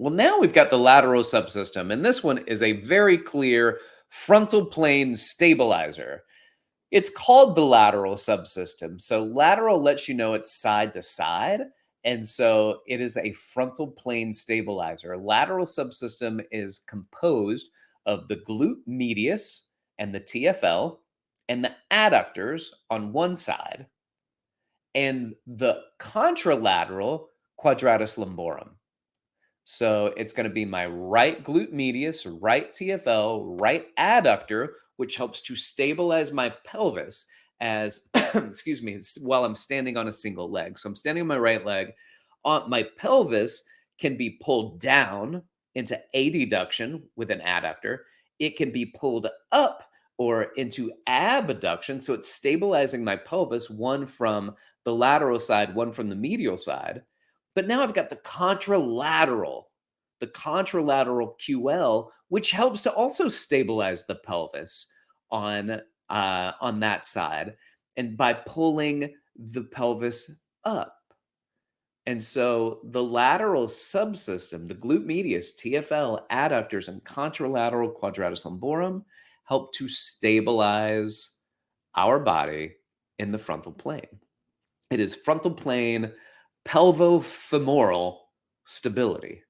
Well, now we've got the lateral subsystem, and this one is a very clear frontal plane stabilizer. It's called the lateral subsystem. So lateral lets you know it's side to side. And so it is a frontal plane stabilizer. Lateral subsystem is composed of the glute medius and the TFL and the adductors on one side and the contralateral quadratus lumborum. So it's going to be my right glute medius, right TFL, right adductor, which helps to stabilize my pelvis as, excuse me, while I'm standing on a single leg. So I'm standing on my right leg. My pelvis can be pulled down into adduction with an adductor. It can be pulled up or into abduction. So it's stabilizing my pelvis, one from the lateral side, one from the medial side. But now I've got the contralateral QL, which helps to also stabilize the pelvis on that side, and by pulling the pelvis up. And so the lateral subsystem, the glute medius, TFL, adductors, and contralateral quadratus lumborum help to stabilize our body in the frontal plane. It is frontal plane pelvofemoral stability.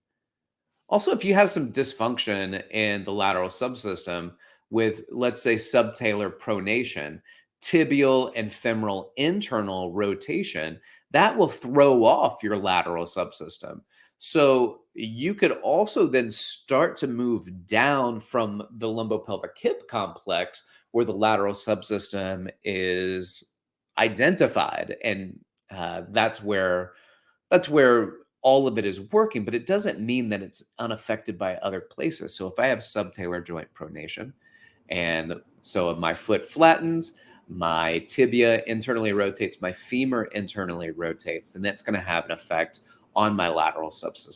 Also, if you have some dysfunction in the lateral subsystem with, let's say, subtalar pronation, tibial and femoral internal rotation, that will throw off your lateral subsystem. So you could also then start to move down from the lumbopelvic hip complex where the lateral subsystem is identified, and that's where all of it is working, but it doesn't mean that it's unaffected by other places. So if I have subtalar joint pronation, and so my foot flattens, my tibia internally rotates, my femur internally rotates, then that's going to have an effect on my lateral subsystem.